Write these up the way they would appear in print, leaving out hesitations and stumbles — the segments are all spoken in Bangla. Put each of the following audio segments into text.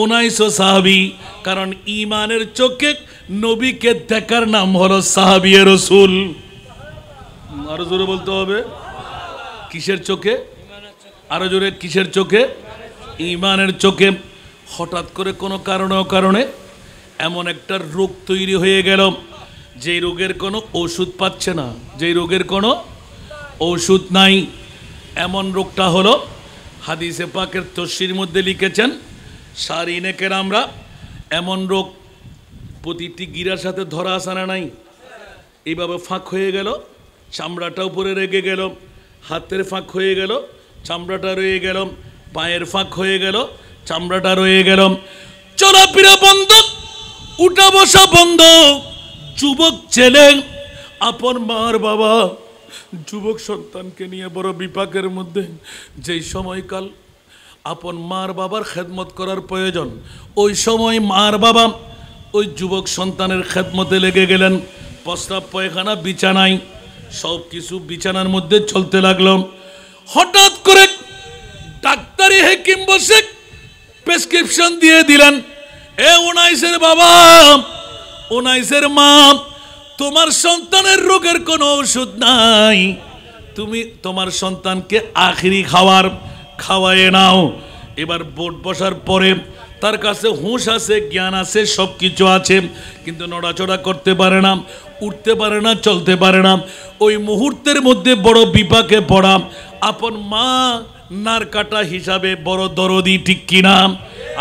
1900 সাহাবী, কারণ ঈমানের চোখে নবীকে দেখার নাম হলো সাহাবী রাসূল। আরো জোরে বলতে হবে, কিসের চোখে? আরো জোরে, কিসের চোখে? ঈমানের চোখে। হঠাৎ করে কোনো কারণে এমন একটা রোগ তৈরি হয়ে গেল, যেই রোগের কোনো ওষুধ পাচ্ছে না, যেই রোগের কোনো ওষুধ নাই। এমন রোগটা হলো, হাদিসে পাকের তফসিরের মধ্যে লিখেছেন সারিনে কেরামরা, এমন রোগ প্রতিটি গিরার সাথে ধরা আসানা নাই, এইভাবে ফাঁক হয়ে গেল, চামড়াটা উপরে রেগে গেল, হাতের ফাঁক হয়ে গেল, চামড়াটা রয়ে গেল, পায়ের ফাঁক হয়ে গেল, চামড়াটা রয়ে গেল, চলাফেরা বন্ধ, উঠা বসা বন্ধ। যুবক ছেলে আপন মার বাবা যুবক সন্তানকে নিয়ে বড় বিপাকের মধ্যে। যেই সময়কাল আপন মার বাবার খেদমত করার প্রয়োজন, ওই সময় মার বাবা ওই যুবক সন্তানের খেদমতে লেগে গেলেন। প্রস্রাব পায়খানা বিছানায়, সব কিছু বিছানার মধ্যে চলতে লাগলো। হঠাৎ করে ডাক্তারি হাকিম বসে প্রেসক্রিপশন দিয়ে দিলেন, এ 19-এর বাবা, 19-এর মা, তোমার সন্তানের রোগের কোনো ওষুধ নাই, তুমি তোমার সন্তানকে আখিরি খাওয়ায়ে নাও। এবার বোর্ড বসার পরে তার কাছে হুঁশ আছে, জ্ঞান আছে, সব কিছু আছে, কিন্তু নড়াচড়া করতে পারে না, উঠতে পারে না, চলতে পারে না। ওই মুহূর্তের মধ্যে বড় বিপাকে পড়া। আপন মা নার কাটা হিসাবে বড় দরদি, ঠিক কিনা?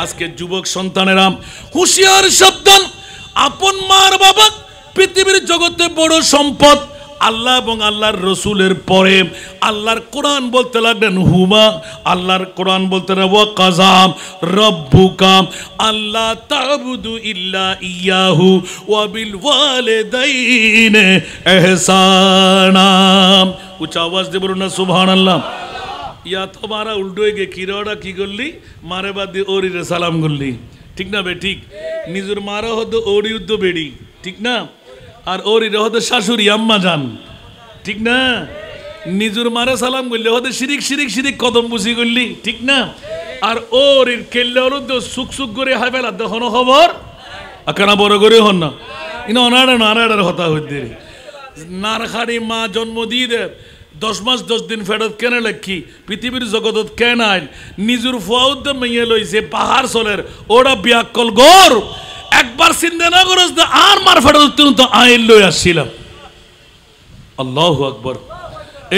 আজকে যুবক সন্তানেরা হুঁশিয়ার, সাবধান। আপন মার বাবা পৃথিবীর জগতে বড় সম্পদ। আল্লাহ এবং আল্লাহর রসুলের পরে আল্লাহর কোরআন বলতে লাগলেন হুমা, আল্লাহর কোরআন বলতে না ওয়া কাযা রাব্বুকা আল্লা তা'বুদু ইল্লা ইয়াহু ওয়া বিল ওয়ালিদাইনি ইহসানা। উচ্চ আওয়াজ দিয়ে বলুন না সুবহানাল্লাহ। ইয়া তোমারা উল্টো হয়ে গে কিরোড়া কি করলি, মারে বাদ দিয়ে ওরিরে সালাম করলি, ঠিক না বে? ঠিক। নিজের মারা হতো ওরি উদ্দ বেড়ি, ঠিক না? আর ওরিরে হতো শাশুড়ি আম্মা যান, ঠিক না? নিজের মারে সালাম করলে হতে শিরিক শিরিক শিরিক কদম বুঝি করলি, ঠিক না? আর ওরির কেল্লে হলো তো সুখ সুখ করে হাই ফেলা দেখো খবর আকানা বড় করে হন না, ইনা অনাড়ে নাড়াড়ার হতা হইতে নারখাড়ি মা জন্ম দিয়ে দে 10 মাস 10 দিন ফেরত কেনে লেখি পৃথিবীর জগতত কেন আইন নিজের ফুয়াউদ্দ মেয়ে লইছে পাহাড় চলের ওরা বিয়াকল গর একবার চিন্তা না করস আর মার ফেরত তো আইন লই আসছিলাম। আল্লাহু আকবার।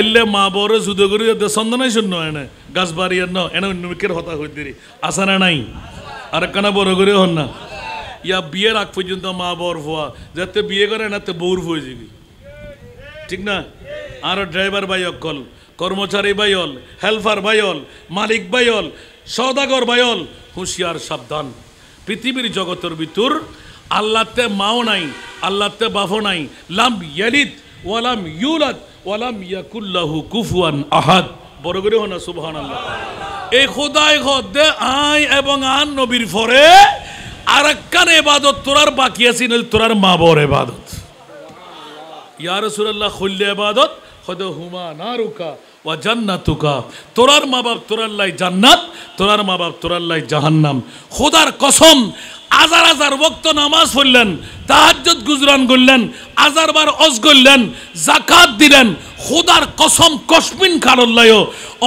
এলে মা বড় যুদ্ধ করি সন্ধানাই শূন্য এনে গাছ বাড়িয়ে ন এনে অন্যকের হতা হইতে আসানা নাই। আর কানা বড় করে হন না ইয়া বিয়ের আগ পর্যন্ত মা বর ফুয়া যাতে বিয়ে করে না তো বউর ফুয়ে যাবি, ঠিক না? আর ড্রাইভার ভাই অকল, কর্মচারী ভাইল, হেল্পার ভাইল, মালিক ভাইল, সওদাগর ভাইল, হুঁশিয়ার সাবধান। পৃথিবীর জগতের ভিতর আল্লাহতে মাও নাই, আল্লাহতে বাফও নাই। লাম ইয়ালিদ ওয়ালাম ইউলাদ ওয়ালাম ইয়াকুল লাহু কুফুয়ান আহাদ। বড় করে হনা সুবহানাল্লাহ। এই খোদাই খোদে আই এবং আন নবীর পরে আরেকখান ইবাদত তোরার বাকি আছে, তোরার মা বর ইবাদত। ইয়া রাসূলুল্লাহ খুললে ইবাদত হদে হুমা নারুকা ওয়া জান্নাতুকা। তোরার মা বাপ তোরার লাই জান্নাত, তোরার মা বাপ তোরার লাই জাহান্নাম। খোদার কসম হাজার হাজার ওয়াক্ত নামাজ পড়লেন, তাহাজ্জুদ গুজরান করলেন, হাজার বার হজ করলেন, যাকাত দিলেন, খোদার কসম কসমিন খালল্লাহ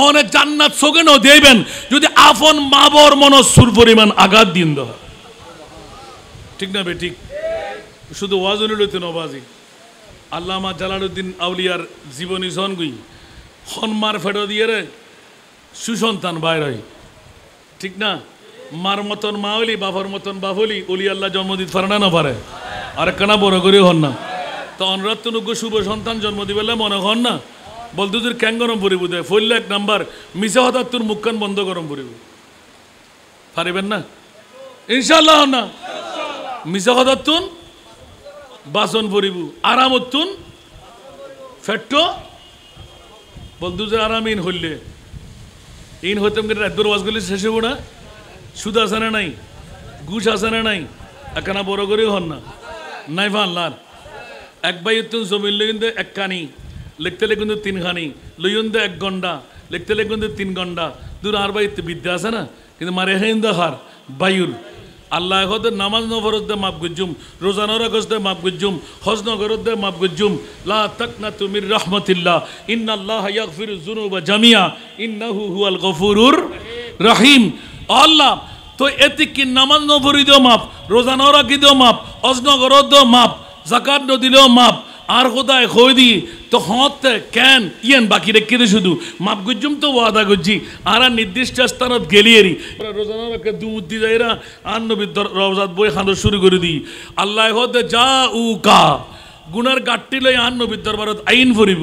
অনেক জান্নাত সগেনও দেবেন যদি আপন মা বর মনসুর পরিমাণ আঘাত দিন দ, ঠিক না বে? ঠিক। শুধু ওয়াজুল লইতে নবাজি আল্লামা জালালউদ্দিন আউলিয়ার জীবনী সনগুই হনমার ফেরো দিয়ে রে সুসন্তান বাইর হয়, ঠিক না? মার মতন মা হলি বাবার মতন বাপ হলি অলি আল্লাহ জন্ম দিতে পারে না পারে। আর কানা বড় করে হন না তো অনরাত্মনুগ্য শুভ সন্তান জন্ম দিবেলে মনে হন না বলতে তোর ক্যাং গরম পরিব দেয় ফইলে 1 নাম্বার মিশা হঠাৎ তোর মুখখান বন্ধ গরম পরিব পারিবেন না ইনশাআল্লাহ। হন না মিশা হঠাৎ তুন বাসন পরিব আরামত তুন ফেট্টো বলতু যে আরাম হইলে ইন হইতাম রাত ওয়াজগুলি শেষ হবো না। সুদ আছে না নাই, ঘুষ আছে না নাই, একখানা বড় করে হন না নাই ফানলার এক ভাই তুন জমিন লইন দে 1 কানি লিখতে লিখুন 3 খানি লইন দে 1 ঘন্টা লিখতে লিখুন 3 ঘন্টা দূর আর ভাই বিদ্যা আছে না কিন্তু মারে হেন দেখার বায়ুর আল্লাহ হতে নামাজ নফরত দে মাফ গুজুম রোজা নরগজ দে মাফ গুজুম হজ নগরত দে মাফ গুজুম লা তাকনাতু মির রাহমাতিল্লাহ ইন্নাল্লাহ ইয়াগফিরু যুনুবা জামিয়া ইন্নাহু হুয়াল গফুরুর রহিম। আল্লাহ তো এতে কি নামাজ নফরি দিও মাপ, রোজা নরাকি দিও মাপ, হজ নগরত দিও মাপ, যাকাত ন দিলেও মাপ, আর খোদায় খই দি তো হতে কেন ইয়েন বাকি রেখে দে শুধু মাপ গুজুম তো ওয়াদা করছি আর নির্দিষ্ট স্থানত গেলিয়েরি রোজানাকে দুধ দি যাইরা আর নবীর রওজাত বই খানো শুরু করে দিই আল্লাহ হতে যা উ কা গুনার গাঠটি লই আর নবীর দরবারত আইন ফুরিব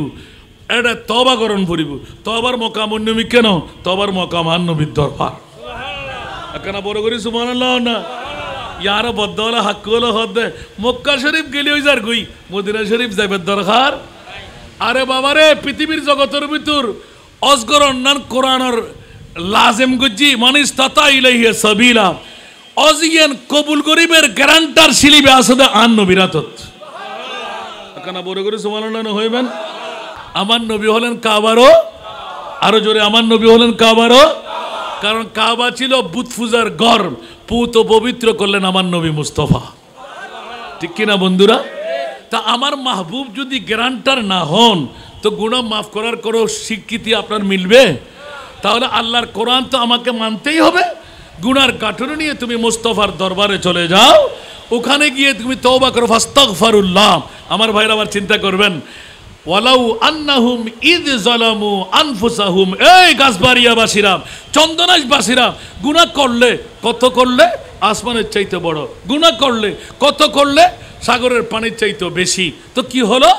এটা তবা করণ ফুরিব তবার মকাম অন্যমি কেন তবার মকাম আর নবীর দরবার কেন বড় করি সুবহানাল্লাহ না ইয়ারা বদ্ধওয়ালা হাক্কুওয়ালা হদে মক্কা শরীফ গেলি ওই যার গই মদিনা শরীফ যাইবার দরকার। আরে বাবারে পৃথিবীর জগতের ভিতর অজগর অন্যান কোরআনের লাজেম গুজি মানিস তাতা ইলাইহি সাবিলা অজিয়ান কবুল গরিবের গ্যারান্টার শিলিবে আসলে আন নবীরাতত কেন বড় করে সুবহানাল্লাহ হইবেন। আমার নবী হলেন কাবারও আরো জোরে আমার নবী হলেন কাবারও কারণ কাবা ছিল বুত পূজার ঘর পুত পবিত্র করলেন আমার নবী মুস্তফা ঠিক কিনা বন্ধুরা। তা আমার মাহবুব যদি গ্যারান্টার না হন তো গুনাহ মাফ করার কোনো স্বীকৃতি আপনার মিলবে? তাহলে আল্লাহর কোরআন তো আমাকে মানতেই হবে। গুনার গাঠুরি নিয়ে তুমি মুস্তফার দরবারে চলে যাও, ওখানে গিয়ে তুমি তওবা করো ফাস্তাগফিরুল্লাহ। আমার ভাইরা আবার চিন্তা করবেন ওয়ালাউ আন্নাহুম ইয যালামু আনফুসাহুম এই গাছবাড়িয়াবাসীরা চন্দনাইশবাসীরা গুনাহ করলে কত করলে আসমানের চাইতে বড়, গুনাহ করলে কত করলে সাগরের পানির চাইতে বেশি। তো কি হলো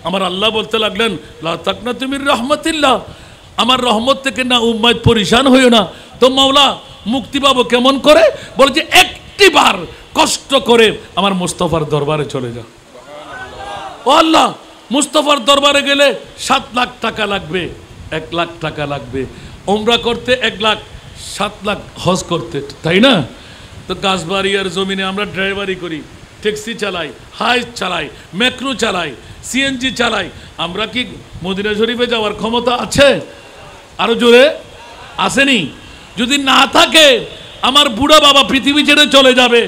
আমার আল্লাহ বলতে লাগলেন লা তাকনাতু মির রাহমাতিল্লাহ আমার রহমত থেকে না উম্মত পরিশান হইও না। তো মাওলা মুক্তি পাবো কেমন করে? বলে যে একটিবার কষ্ট করে আমার মুস্তফার দরবারে চলে যাও। ও আল্লাহ মুস্তফার দরবারে গেলে 7 লাখ টাকা লাগবে, 1 লাখ টাকা লাগবে, ওমরা করতে 1 লাখ, 7 লাখ হজ করতে, তাই না? তো গাছবাড়িয়ার জমিনে আমরা ড্রাইভারি করি, ট্যাক্সি চালাই, হাইস চালাই, মেট্রো চালাই, সিএনজি চালাই, আমরা কি মদিনা শরীফে যাওয়ার ক্ষমতা আছে? আরো জোরে আসেনি? যদি না থাকে আমার বুড়া বাবা পৃথিবী ছেড়ে চলে যাবে,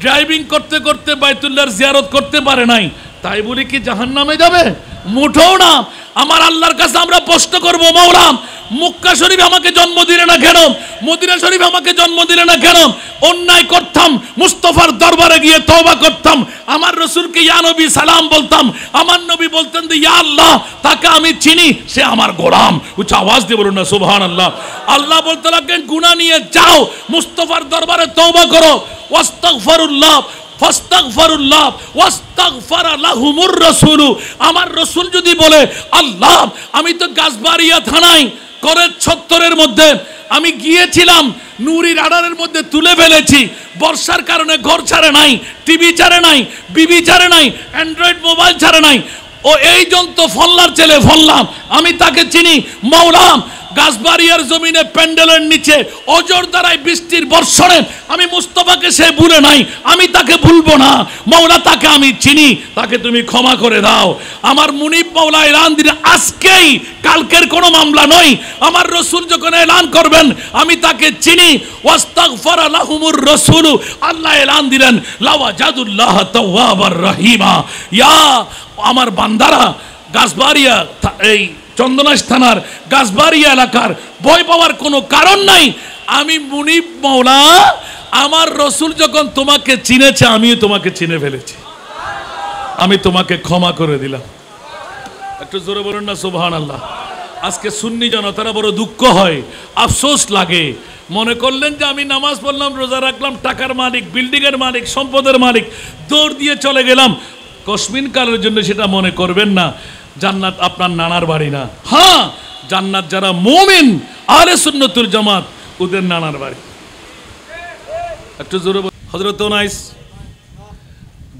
ড্রাইভিং করতে করতে বাইতুল্লাহর জিয়ারত করতে পারে নাই, তাই বলি কি জাহান্নামে যাবে? মুঠোও না। আমার আল্লাহর কাছে আমরা প্রশ্ন করব মাওলা মক্কা শরীফ আমাকে জন্ম দিলে না কেন, মদিনা শরীফ আমাকে জন্ম দিলে না কেন? অন্যায় করতাম মুস্তফার দরবারে গিয়ে তওবা করতাম, আমার রাসূলকে ইয়া নবী সালাম বলতাম, আমার নবী বলতেন যে ইয়া আল্লাহ তাকে আমি চিনি, সে আমার গোলাম। উচ্চ আওয়াজ দিয়ে বলুন না সুবহানাল্লাহ। আল্লাহ বলতে লাগলেন গুনাহ নিয়ে যাও মুস্তফার দরবারে তওবা করো ওয়াস্তাগফিরুল্লাহ ফাস্তাগফিরুল্লাহ ওয়াস্তাগফারা লাহুমুর রাসূল। আমার রাসূল যদি বলে আল্লাহ আমি তো গাছবাড়িয়া থানায় করে 76-এর মধ্যে আমি গিয়েছিলাম, নুরি রাডারের মধ্যে তুলে ফেলেছি, বর্ষার কারণে ঘর ছাড়ে নাই, টিভি ছাড়ে নাই, বিবি ছাড়ে নাই, অ্যান্ড্রয়েড মোবাইল ছাড়ে নাই, ও এই জন্ত ফল্লার ছেলে ফল্লাম, আমি তাকে চিনি। মাওলা গাছবাড়িয়ার জমিনে প্যান্ডেলের নিচে অজর দ্বারায় বৃষ্টির বর্ষণে আমি মুস্তফাকে সে ভুলে নাই, আমি তাকে ভুলবো না। মাওলা তাকে আমি চিনি, তাকে তুমি ক্ষমা করে দাও। আমার মুনিব মাওলা এলান দিলেন আজকেই, কালকের কোনো মামলা নয়। আমার রাসূল যখন এলান করবেন আমি তাকে চিনি, ওয়াস্তাগফারা লাহুমুর রাসূল, আল্লাহ এলান দিলেন লাওয়াজাদুল্লাহ তাওয়াবার রহিমা। ইয়া আমার বান্দারা গাছবাড়িয়া এই চন্দনাইশ থানার গাছবাড়িয়া এলাকার ভয় পাওয়ার কোনো কারণ নাই। আমি মুনিব মাওলা আমার রাসূল যখন তোমাকে চিনেছে আমিও তোমাকে চিনে ফেলেছি, আমি তোমাকে ক্ষমা করে দিলাম। একটু জোরে বলুন না সুবহানাল্লাহ। আজকে সুন্নি জনতারা বড় দুঃখ হয়, আফসোস লাগে, মনে করলেন যে আমি নামাজ পড়লাম, রোজা রাখলাম, টাকার মালিক, বিল্ডিংয়ের মালিক, সম্পদের মালিক, দৌড় দিয়ে চলে গেলাম। কসমিন কালের জন্য সেটা মনে করবেন না। জান্নাত আপনার নানার বাড়ি না। হ্যাঁ, জান্নাত যারা মুমিন আহলে সুন্নাতুল জামাত ওদের নানার বাড়ি। একটু জোরে হযরত উনাইস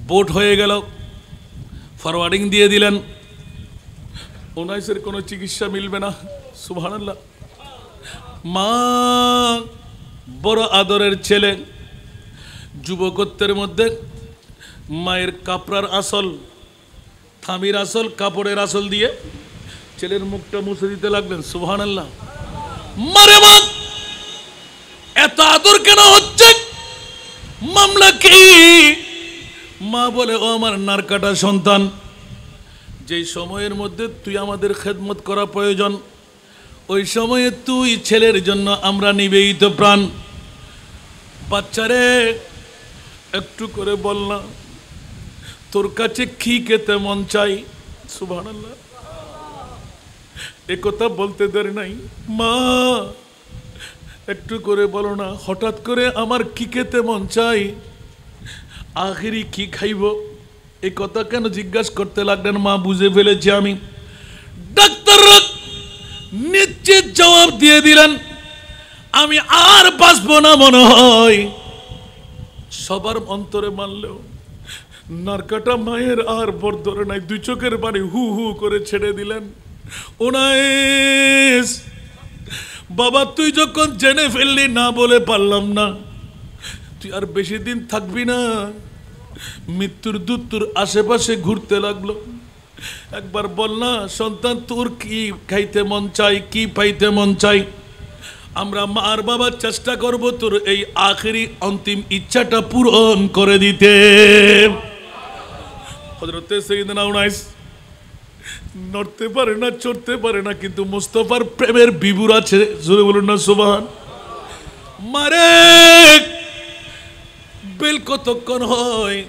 বোট হয়ে গেল, ফরওয়ার্ডিং দিয়ে দিলেন, উনাইসের কোনো চিকিৎসা মিলবে না। সুবহানাল্লাহ। মা বড় আদরের ছেলে, যুবকত্বের মধ্যে মায়ের কাপড়ার আসল, থামির আসল, কাপড়ের আসল দিয়ে ছেলের মুখটা মুছে দিতে লাগলেন। সুবহানাল্লাহ। মারে মা এত আদর কেন হচ্ছে? মামলা কি? মা বলে, ও আমার নারকাটা সন্তান, যেই সময়ের মধ্যে তুই আমাদের খেদমত করা প্রয়োজন, ওই সময়ে তুই ছেলের জন্য আমরা নিবেদিত প্রাণ। বাচ্চারে একটু করে বল না, তোর কাছে কি খেতে মন চাই? সুবহানাল্লাহ, এ কথা বলতে দেরি নাই। মা একটু করে বলো না, হঠাৎ করে আমার কি খেতে মন চাই, আখেরি কি খাইব, এই কথা কেন জিজ্ঞাসা করতে লাগলেন? মা বুঝে ফেলেছি আমি। ডাক্তার নিশ্চিত জবাব দিয়ে দিলেন, আমি আর বাঁচবো না মনে হয়। সবার অন্তরে মানলেও নারকাটা মায়ের আর বর ধরে নাই, দুই চোখের পানি হু হু করে ছেড়ে দিলেন। ওনায়েস বাবা, তুই যখন জেনে ফেললি, না বলে পারলাম না, তুই আর বেশি দিন থাকবি না। মৃত্যুর দূত তোর আশেপাশে ঘুরতে লাগলো। একবার বল না সন্তান, তোর কি খাইতে মন চাই, কি পাইতে মন চাই? আমরা মা আর বাবা চেষ্টা করব তোর এই আখেরি অন্তিম ইচ্ছাটা পূরণ করে দিতে। হযরতে সাইয়েদনা উনাইস নড়তে পারে না, চড়তে পারে না, কিন্তু মুস্তাফার প্রেমের বিভুর আছে। জোরে বলুন না সুবহান। মারে বেল কতক্ষণ হয়,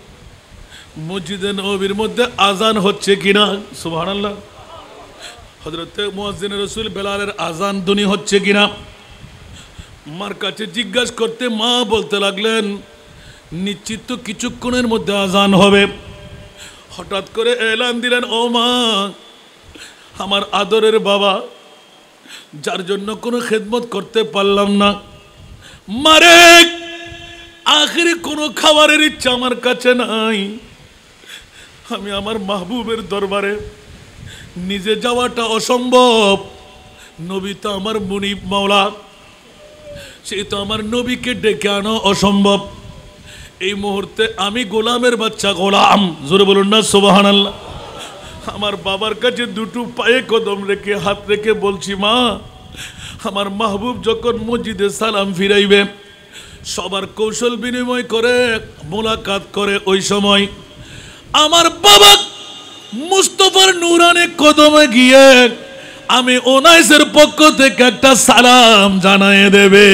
মসজিদে নববীর মধ্যে আজান হচ্ছে কিনা? সুবহানাল্লাহ। হযরতে মুয়াজ্জিন রাসূল বেলালের আজান ধ্বনি হচ্ছে কিনা মার কাছে জিজ্ঞাসা করতে, মা বলতে লাগলেন, নিশ্চিত তো কিছুক্ষণের মধ্যে আজান হবে। হঠাৎ করে এলান দিলেন, ও মা, আমার আদরের বাবা, যার জন্য কোনো খেদমত করতে পারলাম না, মারে আখেরি কোনো খাবারের ইচ্ছা আমার কাছে নাই। আমি আমার মাহবুবের দরবারে নিজে যাওয়াটা অসম্ভব। নবী তো আমার মুনিব মাওলা, সেই তো আমার নবীকে ডেকে আনো অসম্ভব। এই মুহূর্তে আমি গোলামের বাচ্চা, গোলাম, জোরে বলুন না সুবহানাল্লাহ। আমার বাবার কাছে দুটো পায়ে কদম রেখে, হাত রেখে বলছি, মা, আমার মাহবুব যখন মসজিদে সালাম ফিরাইবে, সবার কৌশল বিনিময় করে মোলাকাত করে, ওই সময় আমার বাবা মুস্তাফার নূরানি কদমে গিয়ে আমি ওনাইসের পক্ষ থেকে একটা সালাম জানায় দেবে।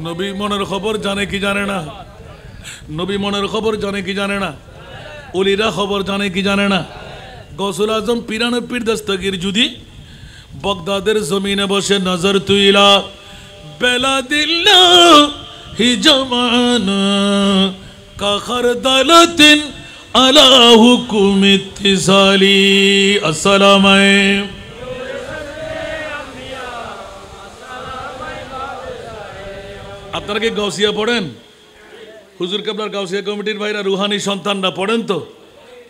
নবী মনের খবর জানে কি জানে না? নবী মনের খবর জানে কি জানে না? ওলিরা খবর জানে কি জানে না? গৌসুল আজম পিরানে পীর দস্তগীর যদি বগদাদের জমিনে বসে, নজর তুইলা বেলাদিল্লাহি জামানা কাখার দালাতিন আলা হুকুম ইত্তিসালি। আসসালামু আলাইকুম। আপনারা কি গাউসিয়া পড়েন? হুজুর কেবলার গাউসিয়া কমিটির ভাইরা, রুহানি সন্তানরা পড়েন তো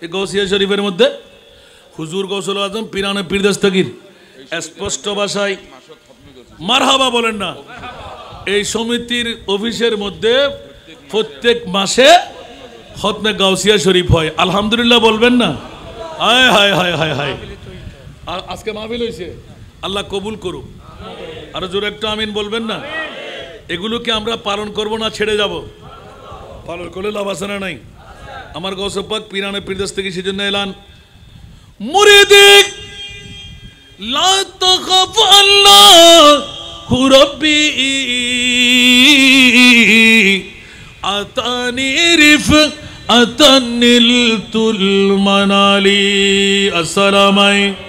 এই গাউসিয়া শরীফের মধ্যে? হুজুর গৌসুল আজম পিরানে পীর দস্তগীর স্পষ্ট ভাষায় মারহাবা বলেন না। এই সমিতির অফিসের মধ্যে প্রত্যেক মাসে খতমে গাউসিয়া শরীফ হয়। আলহামদুলিল্লাহ বলবেন না? হায় হায় হায় হায় হায়। আর আজকে মাহফিল হয়েছে, আল্লাহ কবুল করুক। আরো জোরে একটা আমিন বলবেন না? এগুলোকে আমরা পালন করব না ছেড়ে যাব? পালন করলে লাভ আছে না নাই? আমার গৌস পাক পিরানে পীর দস্তগীর সেজন্য এলান, মুরিদি লা তাখাফ আল্লাহু রাব্বি আতানি রিফআতানিল তুল মানালি। আসসালামু আলাইকুম।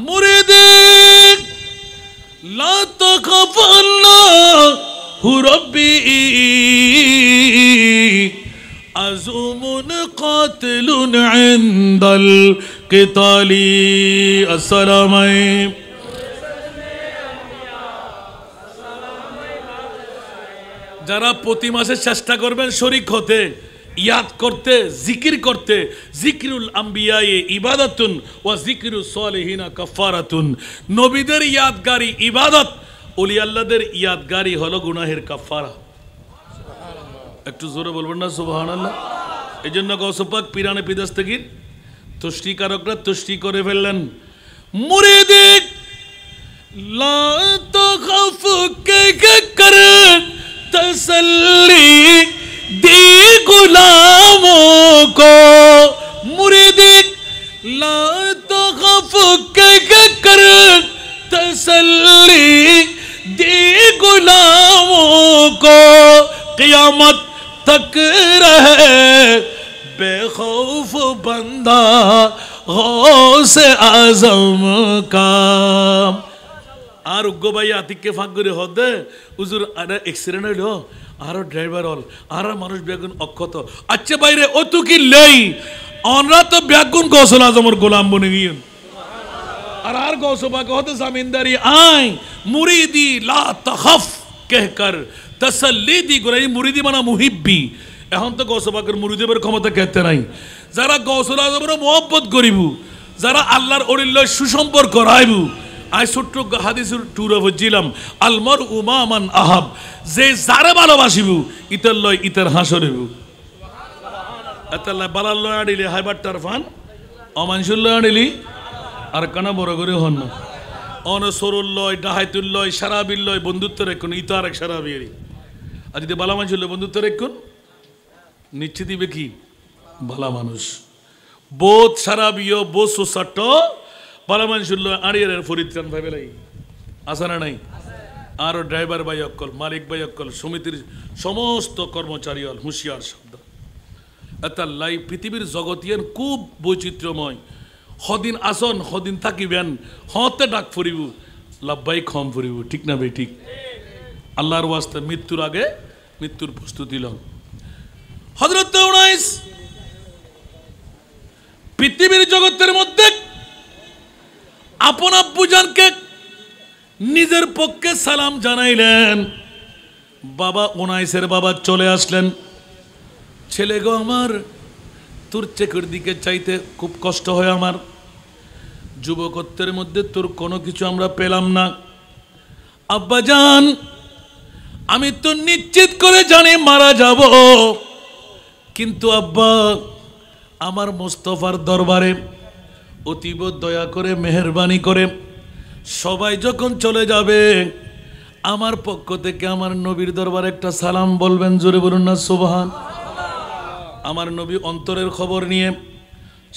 মুরিদি লা তাখাফ আল্লাহু রাব্বি আযুমুন কাতিলুন ইনদাল কিতালি। আসসালামু আলাইকুম। যারা প্রতি মাসে চেষ্টা করবেন শরীক হতে, ইয়াদ করতে, জিকির করতে, জিকিরুল আম্বিয়ায়ে ইবাদাতুন ওয়া জিকিরুস সালিহিনা কাফারাতুন। নবীদের ইয়াদগারি ইবাদত, ওলি আল্লাহদের ইয়াদগারি হলো গুনাহের কাফারা। একটু জোরে বলবেন না সুবহানাল্লাহ। এই জন্য গৌস পাক পিরানে পিদাস্তাগীর তুষ্টিকারকরা তুষ্টি করে ফেললেন, মুরিদি লা তখফ কে কর তসল্লি দি গুলামों को, मुरीदी ला तखफ के कर तसल्ली दी गुलामों को, क़यामत तक रहे बेखौफ बंदा गौसे आज़म का। আর উগ্র ভাই আতিককে ফাঁক করে হদে হুজুর আরে অ্যাক্সিডেন্ট হইলো, আরো ড্রাইভার হল, আর মানুষ বেগুন অক্ষত। আচ্ছা বাইরে ও তো কি লেই অনরা তো বেগুন গৌসুল আজমের গোলাম বনে গিয়েন। আর গৌসবাকে হতে জামিনদারি আই মুরিদি লা তখফ कहकर তসল্লি দি গোলাই মুরিদি মানে মুহিব্বি। এখন তো গৌসবাকের মুরিদের ক্ষমতা কেতে নাই। যারা গৌসুল আজমের মোহব্বত করিব, যারা আল্লাহর অলিল্লাহ সুসম্পর্ক রাইবু, আই ছোট্ট হাদিসের টুরে বুঝছিলাম আলমর উমামান আহাব, যে যারে ভালোবাসিব ইতার লয় ইতার হাসরিব, এতাল্লাহ বালার লয় আনিলি হাইবার টারফান অমানসুর লয় আনিলি আর কানা বড় করে হন না। অনসরুল লয় ডাহাইতুল লয় সারাবিল লয় বন্ধুত্ব রেখুন, ইতো আর এক সারাবিয়ারি। আর যদি বালা মানুষ হলে বন্ধুত্ব রেখুন নিশ্চিত দিবে কি ভালা মানুষ। বোধ সারাবিও বোধ সুসাট বালা মানুষ হল আড়িয়ারের ফরিদান ভাই বেলাই আসা না নাই। আরও ড্রাইভার ভাই অক্কল, মালিক ভাই অক্কল, সমিতির সমস্ত কর্মচারী হল হুঁশিয়ার শব্দ। এতাল্লাই পৃথিবীর জগতিয়ান খুব বৈচিত্র্যময়। সদিন আসন সদিন থাকিবেন, হতে ডাক ফুরিব লাভবাই খম ফুরিব, ঠিক না ভাই ঠিক? আল্লাহর ওয়াস্তে মৃত্যুর আগে মৃত্যুর প্রস্তুতি লন। হযরত উনাইস পৃথিবীর জগতের মধ্যে আপন আব্বুজানকে নিজের পক্ষে সালাম জানাইলেন। বাবা উনাইসের বাবা চলে আসলেন, ছেলে গো আমার তোর চেকের দিকে চাইতে খুব কষ্ট হয় আমার, যুবকত্বের মধ্যে তোর কোনো কিছু আমরা পেলাম না। আব্বাজান আমি তো নিশ্চিত করে জানি মারা যাব, কিন্তু আব্বা আমার মোস্তফার দরবারে অতীব দয়া করে মেহেরবানি করে সবাই যখন চলে যাবে আমার পক্ষ থেকে আমার নবীর দরবারে একটা সালাম বলবেন, জোরে বলুন না সুবহান। আমার নবী অন্তরের খবর নিয়ে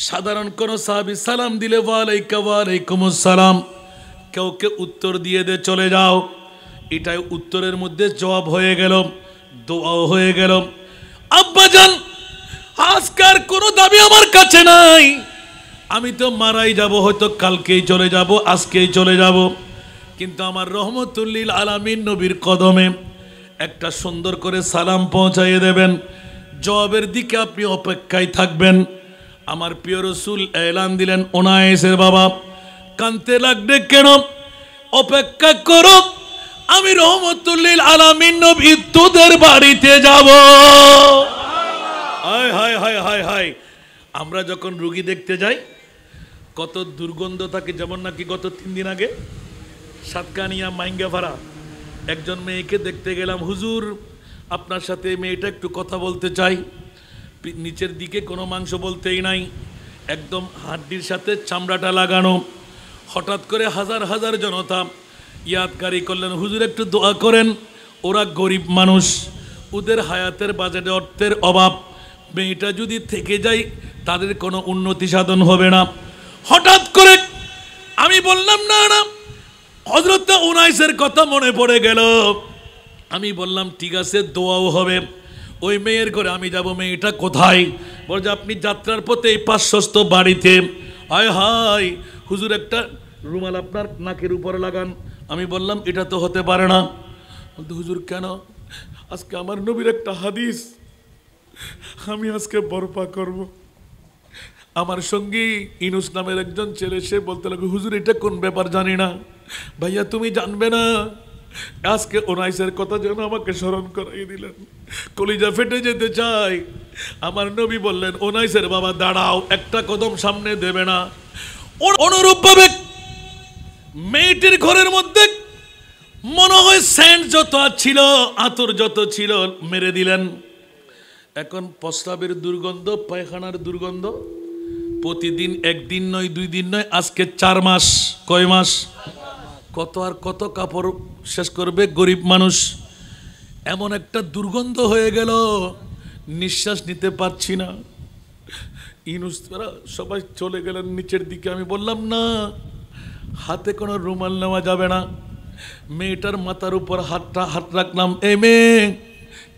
সাধারণ কোন সাহাবী সালাম দিলে ওয়ালাইকা ওয়ালাইকুমুস সালাম, কেউকে উত্তর দিয়ে দে চলে যাও, এটাই উত্তরের মধ্যে জবাব হয়ে গেল, দোয়াও হয়ে গেল। আব্বাজান আজকার কোনো দাবি আমার কাছে নাই, আমি তো মারাই যাব, হয়তো কালকেই চলে যাব, আজকেই চলে যাব, কিন্তু আমার রহমতুল লিল আলামিন নবীর কদমে একটা সুন্দর করে সালাম পৌঁছাইয়ে দেবেন, জবাবের দিকে আপনি অপেক্ষায় থাকবেন। আমার প্রিয় রাসূল এলান দিলেন, উনাইসের বাবা কানতে লাগবে কেন, অপেক্ষা করো, আমি রহমতুল লিল আলামিন নবী তোদের বাড়িতে যাব। হায় হায় হায় হায় হায়, আমরা যখন রোগী দেখতে যাই কত দুর্গন্ধ থাকে। যেমন নাকি গত 3 দিন আগে সাতকানিয়া মাইঙ্গাভাড়া একজন মেয়েকে দেখতে গেলাম, হুজুর আপনার সাথে মেয়েটা একটু কথা বলতে চাই। নিচের দিকে কোনো মাংস বলতেই নাই, একদম হাড্ডির সাথে চামড়াটা লাগানো। হঠাৎ করে হাজার হাজার জনতা ইয়াদকারী করলেন, হুজুর একটু দোয়া করেন, ওরা গরিব মানুষ, ওদের হায়াতের বাজেটে অর্থের অভাব, মেয়েটা যদি থেকে যায় তাদের কোনো উন্নতি সাধন হবে না। হঠাৎ করে আমি বললাম না না, হযরত উনাইসের কথা মনে পড়ে গেল। আমি বললাম ঠিক আছে দোয়াও হবে। ওই মেয়ের ঘরে আমি যাব, মেয়েটা কোথায়? বলে যে আপনি যাত্রার পথে এই পার্শ্বস্থ বাড়িতে। হায় হায় হুজুর একটা রুমাল আপনার নাকের উপরে লাগান। আমি বললাম এটা তো হতে পারে না। বলতে হুজুর কেন? আজকে আমার নবীর একটা হাদিস আমি আজকে বরপা করব। আমার সঙ্গী ইনুস নামের একজন ছেলে, সে বলতে লাগবে হুজুর এটা কোন ব্যাপার জানি না। ভাইয়া তুমি জানবে না, আজকে উনাইসের কথা যেন আমাকে স্মরণ করাই দিলেন, কলিজা ফেটে যেতে চাই। আমার নবী বললেন উনাইসের বাবা দাঁড়াও, একটা কদম সামনে দেবে না। অনুরূপ ভাবে মেয়েটির ঘরের মধ্যে মনে হয় সেন্ট যত ছিল, আতর যত ছিল মেরে দিলেন। এখন প্রস্রাবের দুর্গন্ধ, পায়খানার দুর্গন্ধ প্রতিদিন, একদিন নয়, 2 দিন নয়, আজকে 4 মাস। কয় মাস? কত আর কত কাপড় শেষ করবে গরিব মানুষ। এমন একটা দুর্গন্ধ হয়ে গেল, নিঃশ্বাস নিতে পারছি না। ইনুসরা সবাই চলে গেলেন নিচের দিকে। আমি বললাম না, হাতে কোনো রুমাল নেওয়া যাবে না। মেয়েটার মাথার উপর হাত রাখলাম। এ মেয়ে,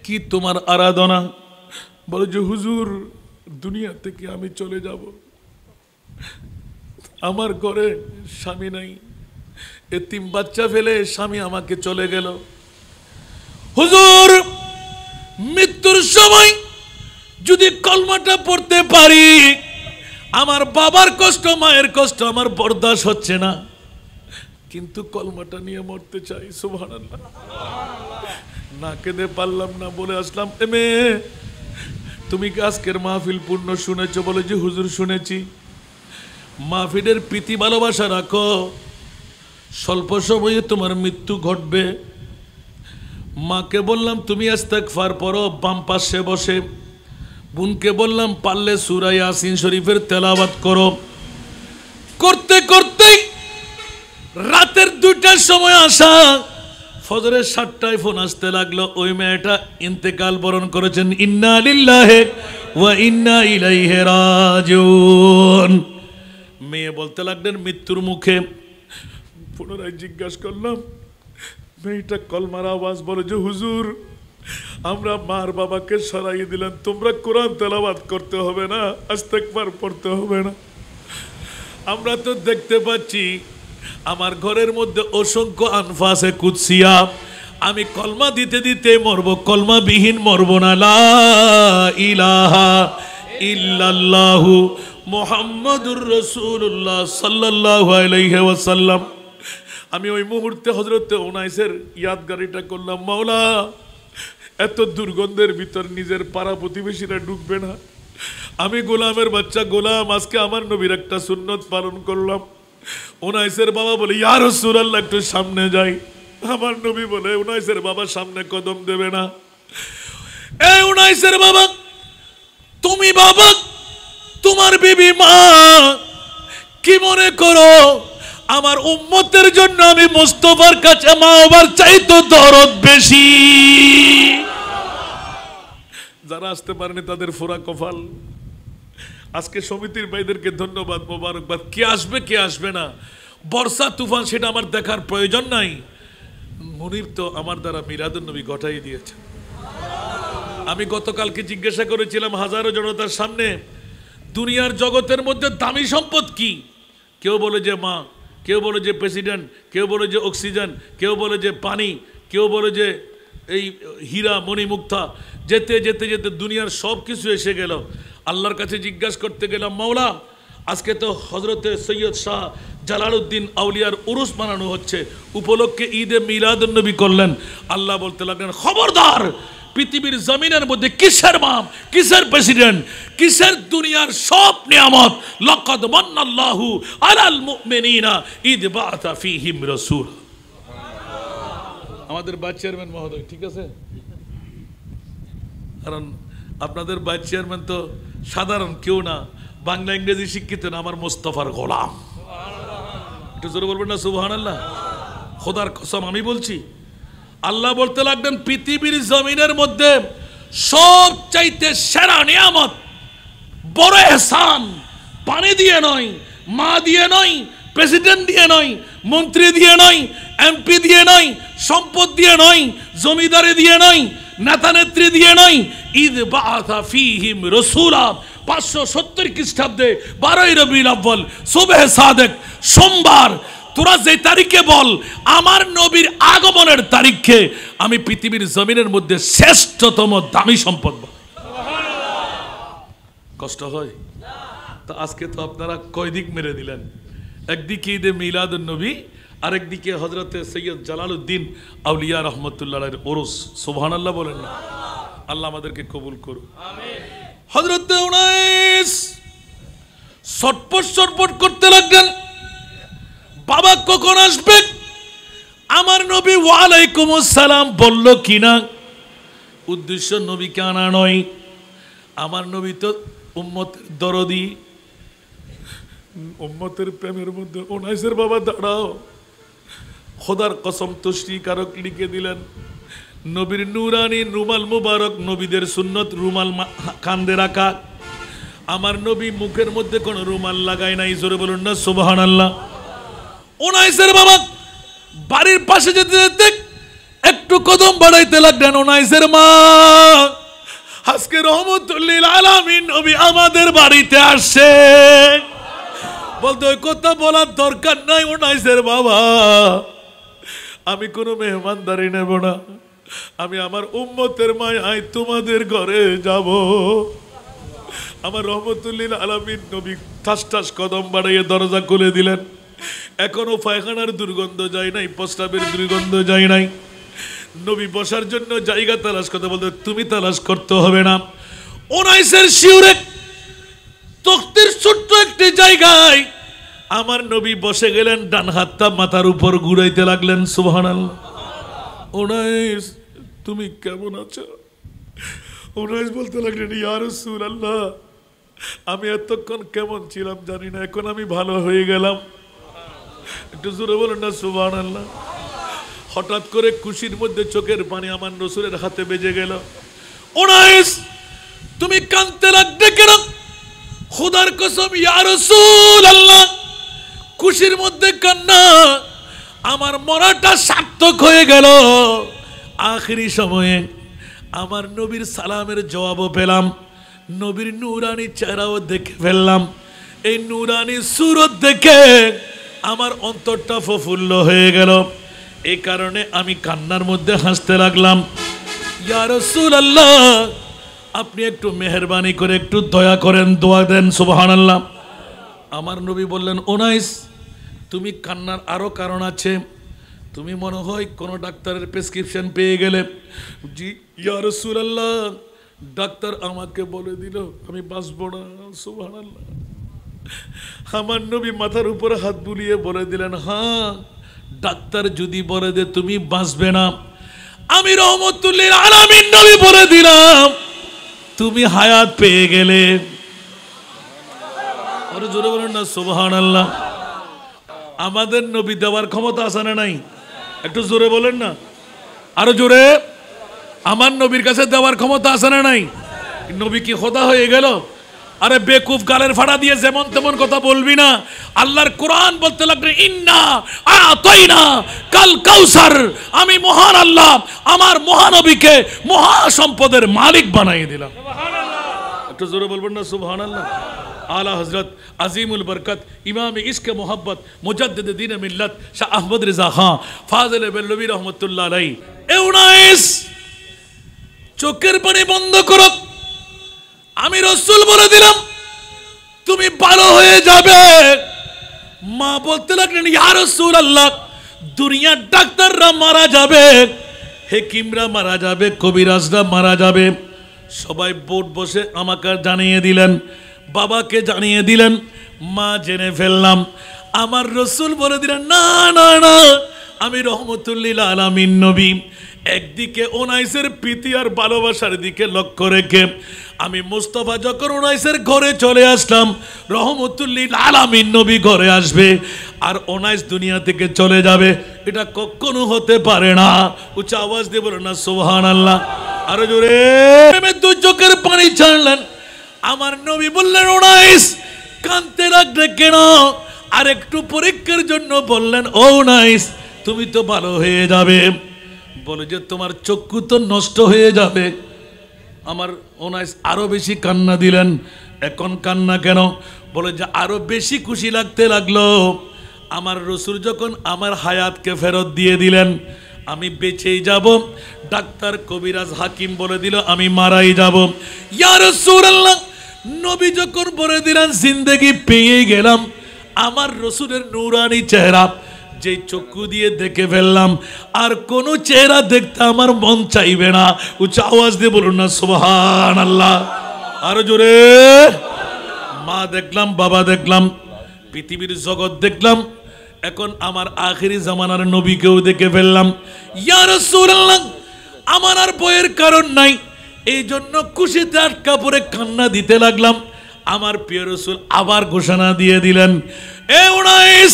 কি তোমার আরাধনা? বলে যে হুজুর, দুনিয়া থেকে আমি চলে যাব, আমার ঘরে স্বামী নাই, এতিম বাচ্চা ফেলে স্বামী আমাকে চলে গেল। হুজুর, মৃত্যুর সময় যদি কলমাটা পড়তে পারি, আমার বাবার কষ্ট, মায়ের কষ্ট আমার বরদাস্ত হচ্ছে না, কিন্তু কলমাটা নিয়ে মরতে চাই। সুবহানাল্লাহ। না কেঁদে পারলাম না, বলে আসলাম, এ মেয়ে, তুমি কি আজকের মাহফিল পূর্ণ শুনেছো? বলে যে হুজুর শুনেছি। মাহফিলের প্রীতি ভালোবাসা রাখো, স্বল্প সময়ে তোমার মৃত্যু ঘটবে। মাকে বললাম তুমি ইস্তেগফার পড়ো, বাম পাশে বসে। বোনকে বললাম পারলে সূরা ইয়াসিন শরীফের তেলাওয়াত করো। করতে করতে রাতের 2টার সময় আসা, ফজরের 7টায় ফোন আসতে লাগলো, ওই মেয়েটা ইন্তেকাল বরণ করেছেন। ইন্না লিল্লাহি ওয়া ইন্না ইলাইহি রাজিউন। মেয়ে বলতে লাগলেন মৃত্যুর মুখে। পুনরায় জিজ্ঞাসা করলাম, মেয়েটা কলমার আওয়াজ। বলে যে হুজুর, আমরা মার বাবাকে সরাই দিলাম, তোমরা কোরআন তেলাওয়াত করতে হবে না, ইস্তেগফার পড়তে হবে না। আমরা তো দেখতে পাচ্ছি আমার ঘরের মধ্যে অসংখ্য আনফাসে কুদসিয়া, আমি কলমা দিতে দিতে মরব, কলমা বিহীন মরব না। লা ইলাহা ইল্লাল্লাহু মুহাম্মাদুর রাসূলুল্লাহ সাল্লাল্লাহু আলাইহি ওয়াসাল্লাম। আমি ওই মুহূর্তে হযরতে উনাইসের ইয়াদগারিটা করলাম, মাওলা, এত দুর্গন্ধের ভিতর নিজের পাড়া প্রতিবেশীরা ঢুকবে না। আমি গোলামের বাচ্চা গোলাম, আজকে আমার নবীর একটা সুন্নত পালন করলাম। উনাইসের বাবা বলে, ইয়া রাসূলুল্লাহ, একটু সামনে যাই। আমার নবী বলে, উনাইসের বাবা সামনে কদম দেবে না। এই উনাইসের বাবা, তুমি বাবা, তোমার বিবি মা কি মনে করো আমার উম্মতের জন্য আমি মুস্তাফার কাছে মা বাবার চাইতো দরদ বেশি। যারা আসতে পারেনি তাদের ফোরা কপাল। আজকে সমিতির ভাইদেরকে ধন্যবাদ, মোবারকবাদ। কে আসবে কে আসবে না, বর্ষা তুফান সেটা আমার দেখার প্রয়োজন নাই। মুনির তো আমার দ্বারা মিলাদুন নবী ঘটাই দিয়েছে। আমি গতকালকে জিজ্ঞাসা করেছিলাম হাজারো জনতার সামনে, দুনিয়ার জগতের মধ্যে দামি সম্পদ কি? কেউ বলে যে মা, কেউ বলে যে প্রেসিডেন্ট, কেউ বলে যে অক্সিজেন, কেউ বলে যে পানি, কেউ বলে যে এই হীরা মণিমুক্তা। যেতে যেতে যেতে দুনিয়ার সব কিছু এসে গেল। আল্লাহর কাছে জিজ্ঞাসা করতে গেলাম, মাওলা, আজকে তো হজরতে সৈয়দ শাহ জালালউদ্দিন আউলিয়ার উরুস মানানো হচ্ছে, উপলক্ষে ঈদে মিলাদুন নবী করলেন। আল্লাহ বলতে লাগলেন, খবরদার, পৃথিবীর জমিনের মধ্যে কিসের মাম, কিসের প্রেসিডেন্ট, কিসের দুনিয়ার সব নিয়ামত। লাকাদ মান্নাল্লাহু আলাল মুমিনিনা ইদ বাআসা ফীহিম রাসূল। আমাদের ভাইস চেয়ারম্যান মহোদয়, ঠিক আছে? কারণ আপনাদের ভাইস চেয়ারম্যান তো সাধারণ কেউ না, বাংলা ইংরেজি শিক্ষিত না, আমার মোস্তফার গোলাম। একটু জোরে বলবেন না সুবহানাল্লাহ? খোদার কসম আমি বলছি। আল্লাহ বলতে লাগলেন, পৃথিবীর জমিনের মধ্যে সব চাইতে সেরা নিয়ামত, বড় এহসান, পানি দিয়ে নয়, মা দিয়ে নয়, প্রেসিডেন্ট দিয়ে নয়, মন্ত্রী দিয়ে নয়, এমপি দিয়ে নয়, সম্পদ দিয়ে নয়, জমিদারি দিয়ে নয়, নেতা নেত্রী দিয়ে নয়, ঈদ বাআসা ফীহিম রাসূলা। 570 খ্রিস্টাব্দে 12ই রবিউল আউয়াল, সুবহে সাদেক, সোমবার। তোরা যে তারিখে বল, আমার নবীর আগমনের তারিখে আমি পৃথিবীর জমিনের মধ্যে শ্রেষ্ঠতম দামি সম্পদ। কষ্ট হয়? তো আজকে তো আপনারা কয়দিক মেরে দিলেন। একদিকে ঈদে মিলাদুন নবী, আরেকদিকে হযরতে সৈয়দ জালালউদ্দিন আউলিয়া রহমতুল্লাহর উরুস। সুবহানাল্লাহ বলেন না? আল্লাহ আমাদেরকে কবুল করুন। আমিন। হযরতে উনাইস ছটপট ছটপট করতে লাগলেন, বাবা কখন আসবে? আমার নবী ওয়ালাইকুম আসসালাম বলল কিনা। উদ্দেশ্য নবীকে আনা নয়, আমার নবী তো উম্মতের দরদি, উম্মতের প্রেমের মধ্যে উনাইসের বাবা দাঁড়াও, খোদার কসম তশরিকারক লিখে দিলেন নবীর নুরানি রুমাল মুবারক, নবীদের সুন্নত রুমাল কান্দে রাখা। আমার নবী মুখের মধ্যে কোন রুমাল লাগায় নাই, জোরে বলুন না সুবহানাল্লাহ। উনাইসের বাবা বাড়ির পাশে যেতে যেতে একটু কদম বাড়াইতে লাগলেন। উনাইসের মা আজকে রহমতুল্লিল আলামিন নবী আমাদের বাড়িতে আসছে, বলতে ওই কথা বলার দরকার নাই। উনাইসের বাবা আমি কোনো মেহমানদারি নেব না, আমি আমার উম্মতের মায়ায় তোমাদের ঘরে যাব। আমার রহমতুল্লিল আলামিন নবী ঠাস ঠাস কদম বাড়াইয়ে দরজা খুলে দিলেন। এখনো পায়খানার দুর্গন্ধ যায় নাই, প্রস্রাবের দুর্গন্ধ যায় নাই। নবী বসার জন্য জায়গা তালাশ করতে বলতে তুমি তালাশ করতে হবে না। উনাইসের শিউরে তখতির ছোট্ট একটি জায়গায় আমার নবী বসে গেলেন, ডান হাতটা মাথার উপর ঘুরাইতে লাগলেন। সুবহানাল্লাহ। উনাইস তুমি কেমন আছো? উনাইস বলতে লাগলেন ইয়া রাসূলুল্লাহ আমি এতক্ষণ কেমন ছিলাম জানি না, এখন আমি ভালো হয়ে গেলাম। একটু জোরে বলেন না সুবহানাল্লাহ। হঠাৎ করে খুশির মধ্যে চোখের পানি আমার রাসূলের হাতে বেজে গেল। উনাইস তুমি কাঁদতে লাগলে কেন? খোদার কসম ইয়া রাসূলুল্লাহ খুশির মধ্যে কান্না, আমার মরাটা সার্থক হয়ে গেল। আখিরি সময়ে আমার নবীর সালামের জবাবও পেলাম, নবীর নূরানি চেহারাও দেখে ফেললাম। এই নূরানি সুরত দেখে আমার অন্তরটা প্রফুল্ল হয়ে গেল। এই কারণে আমি কান্নার মধ্যে হাসতে লাগলাম। ইয়া রাসূলুল্লাহ আপনি একটু মেহেরবানি করে একটু দয়া করেন, দোয়া দেন। সুবহানাল্লাহ। আমার নবী বললেন উনাইস তুমি কান্নার আরো কারণ আছে, তুমি মনে হয় কোনো ডাক্তারের প্রেসক্রিপশন পেয়ে গেলে। জি ইয়া রাসূলুল্লাহ ডাক্তার আমাকে বলে দিল আমি বাঁচবো না। সুবহানাল্লাহ। আমার নবী মাথার উপরে হাত বুলিয়ে বলে দিলেন হ্যাঁ ডাক্তার যদি বলে দে তুমি বাঁচবে না, আমি রহমতুল্লিল আলামিন নবী বলে দিলাম তুমি হায়াত পেয়ে গেলে। আরো জোরে বলেন না সুবহানাল্লাহ। আমাদের নবী দেওয়ার ক্ষমতা আছে না নাই? একটু জোরে বলেন না, আরো জোরে। আমার নবীর কাছে দেওয়ার ক্ষমতা আছে না নাই? নবী কি খোদা হয়ে গেল? আরে বেকুফ গালের ফাড়া দিয়ে যেমন তেমন কথা বলবি না। আল্লাহর কোরআন বলতে লাগলেন ইন্না আতাইনা কাল কাউসার, আমি মহান আল্লাহ আমার মহানবীকে মহা সম্পদের মালিক বানিয়ে দিলাম। সুবহানাল্লাহ। একটু জোরে বলবেন না সুবহানাল্লাহ। आला हजरत अजीमुल बरकत इमाम इश्क मोहब्बत मुजद्दिद दीन मिल्लत शाह अहमद रिजा खां फाजिल बेलवी रहमतुल्लाह अलैहि। ए उनाइस চোখের পানি বন্ধ করো, আমি রাসূল বলে দিলাম তুমি ভালো হয়ে যাবে। মা বলতে লাগলেন ইয়া রাসূলুল্লাহ দুনিয়ার ডাক্তাররা মারা যাবে, হেকিমরা মারা যাবে, কবিরাজরা মারা যাবে। সবাই বোর্ড বসে আমাকে জানিয়ে দিলেন, বাবাকে জানিয়ে দিলেন, মা জেনে ফেললাম। আমার রাসূল বলে দিলেন না না না আমি রহমতুল্লিল আলামিন নবী। একদিকে উনাইসের প্রীতি আর ভালোবাসার দিকে লক্ষ্য রেখে আমি মুস্তাফা যখন উনাইসের ঘরে চলে আসলাম, রহমতুল্লিল আলামিন নবী ঘরে আসবে আর উনাইস দুনিয়া থেকে চলে যাবে, এটা কখনো হতে পারে না। উচ্চ আওয়াজ দিয়ে বলেন না সুবহানাল্লাহ। আরো জোরে। দু চোখের পানি ছাড়লেন। আমার নবী বললেন উনাইস কাঁদতে লাগলে কেন? আর একটু পরীক্ষার জন্য বললেন ও উনাইস তুমি তো ভালো হয়ে যাবে। বলে যে তোমার চক্ষু তো নষ্ট হয়ে যাবে। আমার উনাইস আরো বেশি কান্না দিলেন। এখন কান্না কেন? বলে যে আরো বেশি খুশি লাগতে লাগলো। আমার রাসূল যখন আমার হায়াতকে ফেরত দিয়ে দিলেন, আমি বেঁচেই যাব। ডাক্তার কবিরাজ হাকিম বলে দিল আমি মারাই যাব। ইয়া রাসূলুল্লাহ নবী যখন বলে দিলেন জিন্দেগি পেয়ে গেলাম, আমার রাসূলের নূরানি চেহারা যে চক্ষু দিয়ে দেখে ফেললাম আর কোন চেহারা দেখতে আমার মন চাইবে না। উচ্চ আওয়াজ দিয়ে বলুন না সুবহানাল্লাহ। আরো জোরে। মা দেখলাম, বাবা দেখলাম, পৃথিবীর জগৎ দেখলাম, এখন আমার আখিরি জামানার নবীকেও দেখে ফেললাম। ইয়া রাসূলুল্লাহ আমার আর ভয়ের কারণ নাই। এই জন্য খুশিতে আটকা পড়ে কান্না দিতে লাগলাম। আমার প্রিয় রাসূল আবার ঘোষণা দিয়ে দিলেন, এ উনাইস,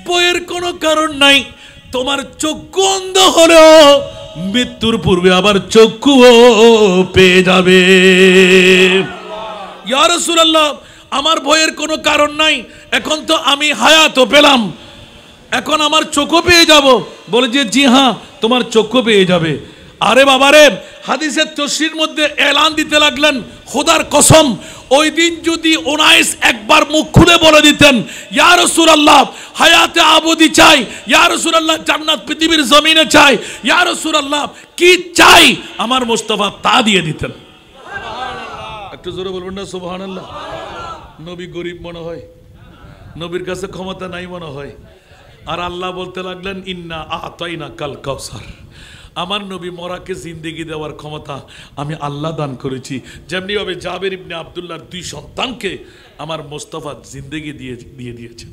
বইয়ের কোনো কারণ নাই, তোমার চক্ষু অন্ধ হলেও মৃত্যুর পূর্বে আবার চক্ষুও পেয়ে যাবে। ইয়া রাসূলুল্লাহ, আমার ভয়ের কোনো কারণ নাই, এখন তো আমি হায়াতও পেলাম, এখন আমার চক্ষু পেয়ে যাব। বলে যে জি হ্যাঁ, তোমার চক্ষু পেয়ে যাবে। আরে বাবারে, হাদিসের তফসির মধ্যে এলান দিতে লাগলেন, খোদার কসম, ওই দিন যদি উনাইস একবার মুখ খুলে বলে দিতেন, ইয়া রাসূলুল্লাহ হায়াতে আবদি চাই, ইয়া রাসূলুল্লাহ জান্নাত পৃথিবীর জমিনে চাই, ইয়া রাসূলুল্লাহ কি চাই, আমার মুস্তাফা তা দিয়ে দিতেন। একটু জোরে বলবেন না সুবহানাল্লাহ। নবী গরিব মনে হয়, নবীর কাছে ক্ষমতা নাই মনে হয়। আর আল্লাহ বলতে লাগলেন, ইন্না আতাইনা কাল কাউসার, আমার নবী মরাকে জিন্দেগি দেওয়ার ক্ষমতা আমি আল্লাহ দান করেছি। যেমনি ভাবে জাবের ইবনে আব্দুল্লাহর 2 সন্তানকে আমার মুস্তাফা জিন্দেগি দিয়ে দিয়েছেন।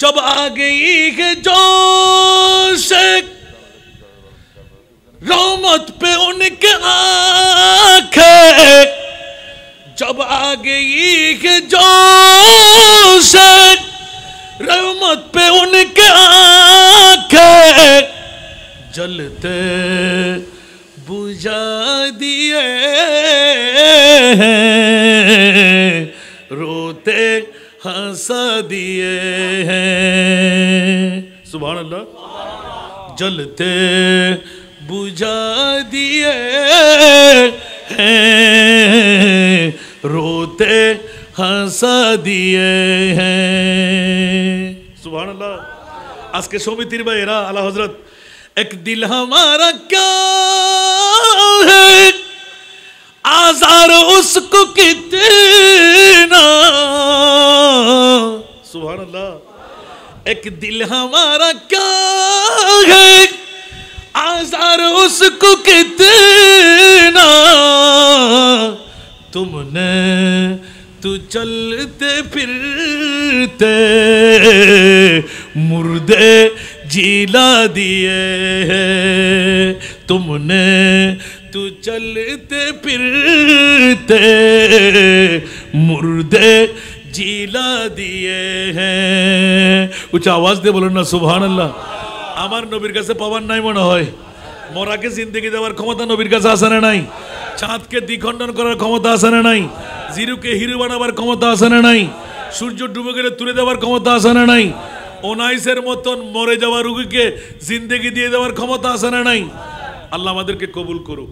जब आ गई है जोश रहमत पे उनके आंखें, जब आ गई है जोश रहमत पे उनके आंखें, जलते बुझा दिए रोते हंसा दिए हैं। सुभान अल्लाह। जलते बुझा दिए हैं रोते हंसा दिए हैं। सुभान अल्लाह। आज के समितिर भाईरा आला हजरत, एक दिल हमारा क्या है आज़ार उसको कितना, सुभान अल्लाह। एक दिल हमारा क्या है आज़ार उसको कितना, तुमने तू चलते फिरते मुर्दे जिला दिए हैं, तुमने तू चलते फिरते मुर्दे जिला दिए हैं। उच्च आवाज दे बोलो ना सुभान अल्लाह। আমার নবীর কাছে পাওয়ার নাই মনে হয়, মরাকে জিন্দেগি দেওয়ার ক্ষমতা নবীর কাছে আছে না নাই? চাঁদকে দ্বিখণ্ডন করার ক্ষমতা আছে না নাই? জিরুকে হিরো বানাবার ক্ষমতা আছে না নাই? সূর্য ডুবে গেলে তুলে দেওয়ার ক্ষমতা আছে না নাই? ওনাইসের মতন মরে যাওয়া রোগীকে জিন্দেগি দিয়ে দেওয়ার ক্ষমতা আছে না নাই? আল্লাহ আমাদেরকে কবুল করুক।